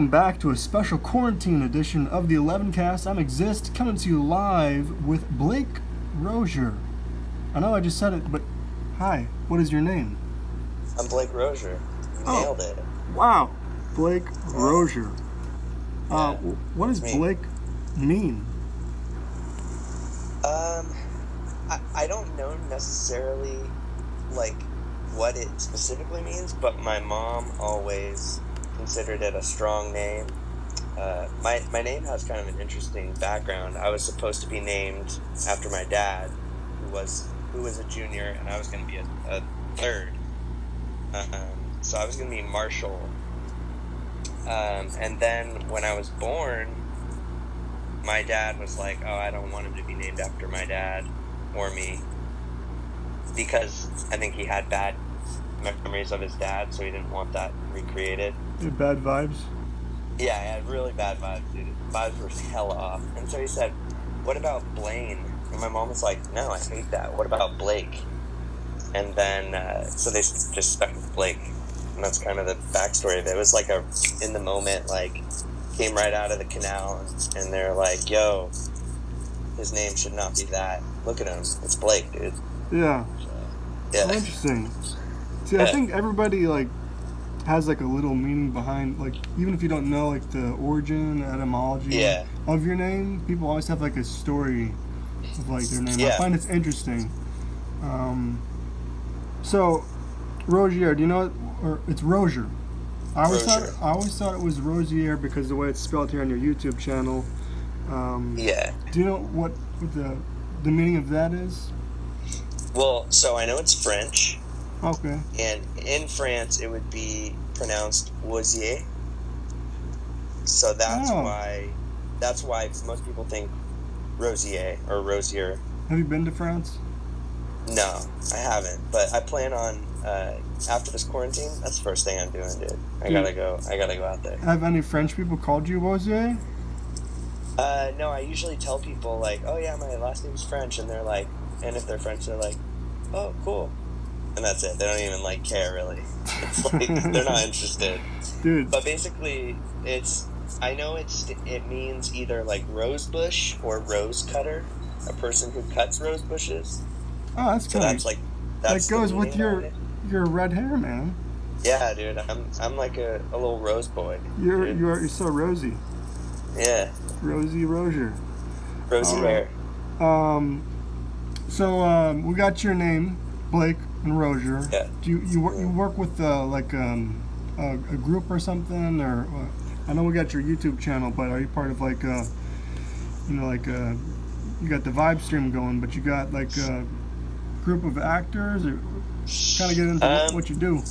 Back to a special quarantine edition of the 11 Cast. I'm Exist, coming to you live with Blake Rosier. I know I just said it, but hi, what is your name? I'm Blake Rosier. You nailed it. Wow, Blake Rosier. Yeah, what does Blake mean? I don't know necessarily like what it specifically means, but my mom always considered it a strong name. My name has kind of an interesting background. I was supposed to be named after my dad, who was a junior, and I was going to be a third. So I was going to be Marshall. And then when I was born, my dad was like, "Oh, I don't want him to be named after my dad or me," because I think he had bad memories of his dad, so he didn't want that recreated. Bad vibes? Yeah, I had really bad vibes, dude. Vibes were hella off. And so he said, "What about Blaine?" And my mom was like, "No, I hate that. What about Blake?" And then, so they just stuck with Blake. And that's kind of the backstory of it. It was like in the moment, like, came right out of the canal, and they're like, "Yo, his name should not be that. Look at him. It's Blake, dude." Yeah. So, yeah. Oh, interesting. See, Yeah. I think everybody, has, a little meaning behind, even if you don't know, the origin, etymology of your name, people always have, a story of, their name. Yeah. I find it's interesting. So, Rosier, do you know it? Or it's Rosier. I always thought it was Rosier because the way it's spelled here on your YouTube channel. Yeah. Do you know what the meaning of that is? Well, so I know it's French. Okay. And in France, it would be pronounced Rosier. So that's why most people think Rosier or Rosier. Have you been to France? No, I haven't. But I plan on after this quarantine. That's the first thing I'm doing, dude. I gotta go out there. Have any French people called you Rosier? No, I usually tell people like, "Oh yeah, my last name's French," and they're like, and if they're French, they're like, "Oh, cool." And that's it. They don't even care really. It's they're not interested. Dude. But basically, it means either rose bush or rose cutter, a person who cuts rose bushes. Oh, that's so good. That goes with your red hair, man. Yeah, dude. I'm like a little rose boy. You're so rosy. Yeah. Rosy Rosier. Rosy hair. So we got your name, Blake and Rosier. Yeah. Do you work with a group or something, or I know we got your YouTube channel, but are you part of you got the vibe stream going, but you got a group of actors, or kind of get into what you do?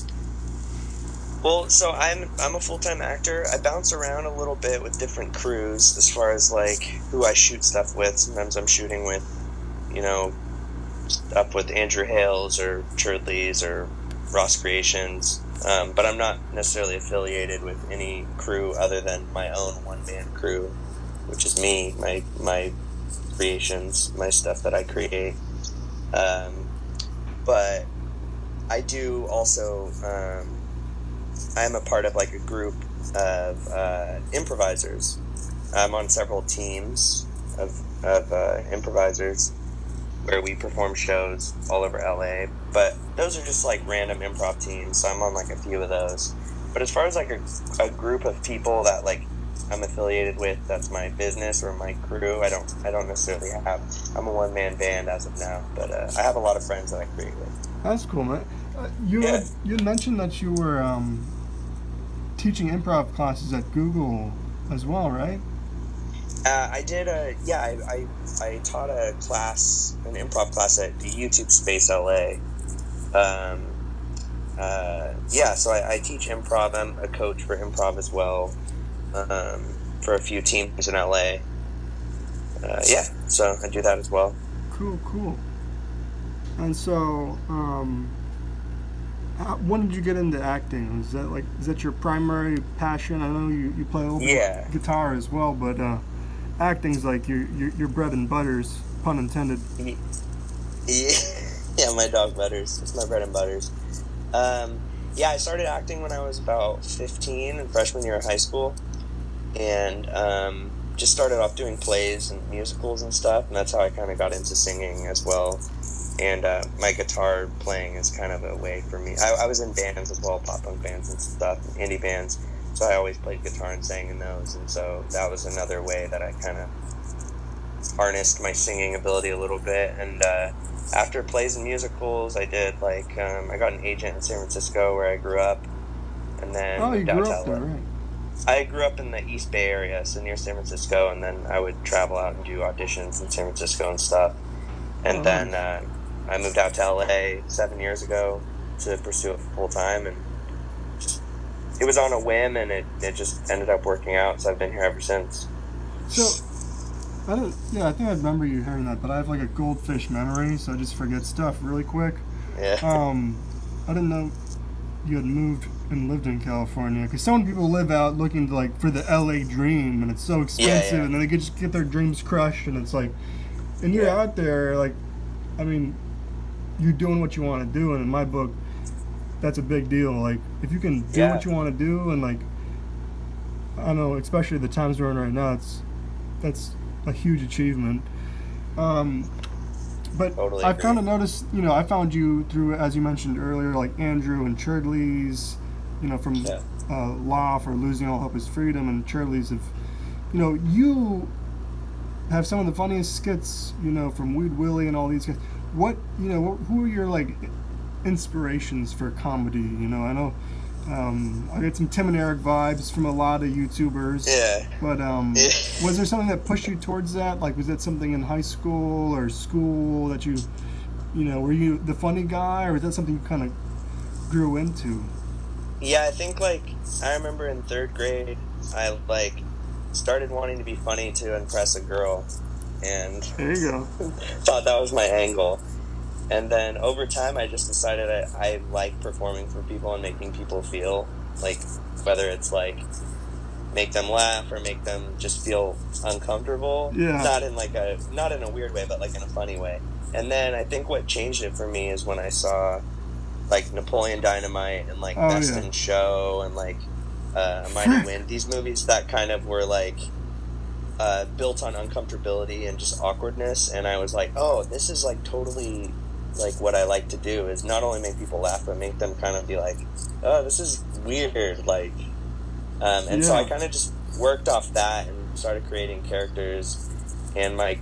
Well, so I'm a full-time actor. I bounce around a little bit with different crews as far as who I shoot stuff with. Sometimes I'm shooting with, up with Andrew Hales or Churdleys or Ross Creations, but I'm not necessarily affiliated with any crew other than my own one-man crew, which is me, my creations, my stuff that I create. But I do also, I'm a part of a group of improvisers. I'm on several teams of improvisers where we perform shows all over LA, but those are just random improv teams, so I'm on a few of those. But as far as a group of people that I'm affiliated with, that's my business or my crew, I don't necessarily have. I'm a one-man band as of now, but I have a lot of friends that I create with. That's cool, man. You mentioned that you were teaching improv classes at Google as well, right? I did I taught an improv class at the YouTube Space LA. So I teach improv. I'm a coach for improv as well, for a few teams in LA. So I do that as well. Cool. And so, when did you get into acting? Is that your primary passion? I know you play a little bit of guitar as well, but acting's your bread and butters, pun intended. Yeah, my dog Butters. It's my bread and butters. I started acting when I was about 15 in freshman year of high school. and just started off doing plays and musicals and stuff, and that's how I kind of got into singing as well. And my guitar playing is kind of a way for me. I was in bands as well, pop punk bands and stuff, indie bands, so I always played guitar and sang in those, and so that was another way that I kind of harnessed my singing ability a little bit. And after plays and musicals, I did I got an agent in San Francisco where I grew up, and then you grew up there, right? I grew up in the East Bay area, so near San Francisco, and then I would travel out and do auditions in San Francisco and stuff. And then I moved out to LA 7 years ago to pursue it full time, and it was on a whim, and it just ended up working out, so I've been here ever since. So, I think I remember you hearing that, but I have like a goldfish memory, so I just forget stuff really quick. Yeah. I didn't know you had moved and lived in California, because so many people live out looking to, for the LA dream, and it's so expensive, and then they could just get their dreams crushed, and it's like, and you're out there, you're doing what you want to do, and in my book, that's a big deal. Like, if you can do what you want to do, and I don't know, especially the times we're in right now, that's a huge achievement. But totally I've kind of noticed, I found you through, as you mentioned earlier, like Andrew and Churdley's, from Law for Losing All Hope is Freedom, and Churdley's have, you have some of the funniest skits, from Weed Willie and all these guys. Who are your, inspirations for comedy? I know I get some Tim and Eric vibes from a lot of YouTubers. Yeah. But was there something that pushed you towards that? Like, was that something in high school or school that you were you the funny guy, or was that something you kind of grew into? Yeah, I think I remember in third grade, I started wanting to be funny to impress a girl, and there you go. Thought that was my angle. And then over time, I just decided I like performing for people and making people feel, whether it's make them laugh or make them just feel uncomfortable. Yeah. Not in a weird way, but in a funny way. And then I think what changed it for me is when I saw Napoleon Dynamite and Best in Show and A Mighty Wind. These movies that kind of were built on uncomfortability and just awkwardness, and I was like, oh, this is totally what I like to do, is not only make people laugh but make them kind of be like, oh, this is weird, so I kind of just worked off that and started creating characters, and my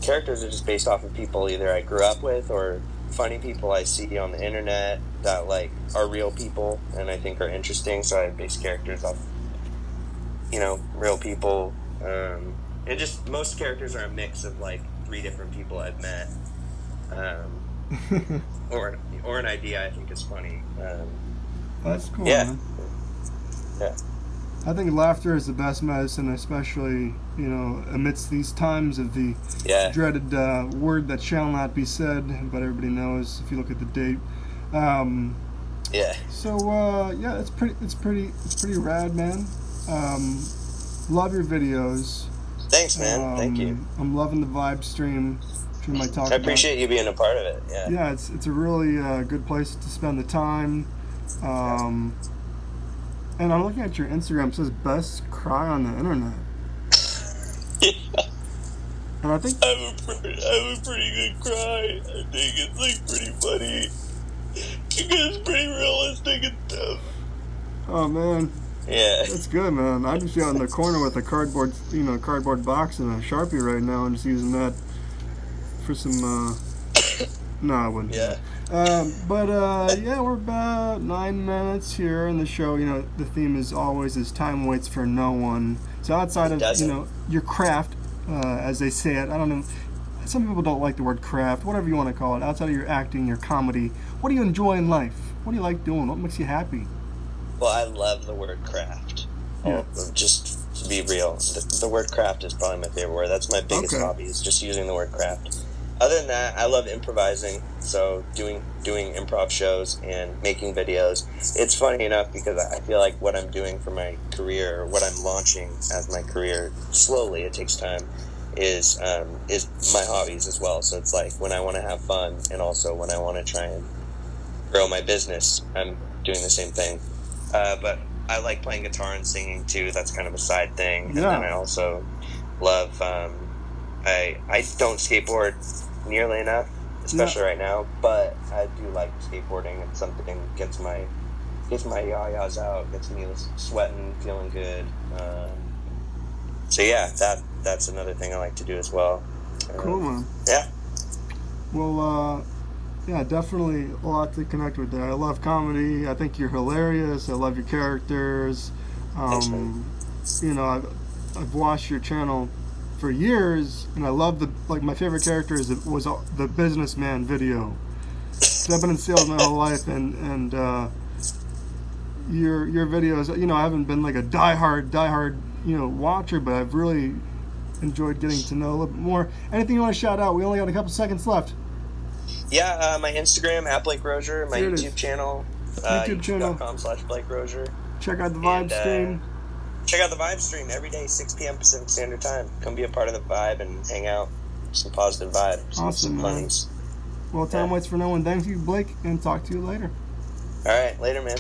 characters are just based off of people either I grew up with or funny people I see on the internet that are real people and I think are interesting, so I base characters off real people, and just most characters are a mix of 3 different people I've met, or an idea I think is funny. That's cool. Yeah. Man. Yeah. I think laughter is the best medicine, especially amidst these times of the dreaded word that shall not be said, but everybody knows if you look at the date. So it's pretty rad, man. Love your videos. Thanks, man. Thank you. I'm loving the vibe stream. I appreciate you being a part of it. Yeah. Yeah, it's a really good place to spend the time. And I'm looking at your Instagram. It says best cry on the internet. And I think I have a pretty good cry. I think it's pretty funny. It's pretty realistic and stuff. Oh man. Yeah. That's good, man. I just be out in the corner with a cardboard box and a Sharpie right now, and just using that for some. No, I wouldn't. Yeah. We're about 9 minutes here in the show. The theme is always time waits for no one. So outside of your craft, as they say it, I don't know. Some people don't like the word craft, whatever you want to call it. Outside of your acting, your comedy, what do you enjoy in life? What do you like doing? What makes you happy? Well, I love the word craft. Yeah. Just to be real, the word craft is probably my favorite word. That's my biggest hobby, is just using the word craft. Other than that, I love improvising, so doing improv shows and making videos. It's funny enough because I feel like what I'm doing for my career, or what I'm launching as my career, slowly, it takes time, is my hobbies as well. So it's when I want to have fun, and also when I want to try and grow my business, I'm doing the same thing. But I like playing guitar and singing too. That's kind of a side thing. And Yeah. then I also love. I don't skateboard nearly enough, especially right now. But I do like skateboarding. It's something that gets my yah-yahs out, gets me sweating, feeling good. So yeah, that's another thing I like to do as well. Cool, man. Yeah. Well, yeah, definitely a lot to connect with there. I love comedy. I think you're hilarious. I love your characters. Thanks, man. You know, I've watched your channel for years, and I love my favorite character was the businessman video. So I've been in sales my whole life, and your videos. You know, I haven't been like a diehard watcher, but I've really enjoyed getting to know a little bit more. Anything you want to shout out? We only got a couple seconds left. Yeah, my Instagram at Blake Rosier, my YouTube channel, YouTube.com/Blake Rosier. Check out the Vibe stream. Check out the Vibe stream every day, 6 p.m. Pacific Standard Time. Come be a part of the vibe and hang out. Some positive vibe. Awesome, man. Funnies. Well, time waits for no one. Thank you, Blake, and talk to you later. All right, later, man.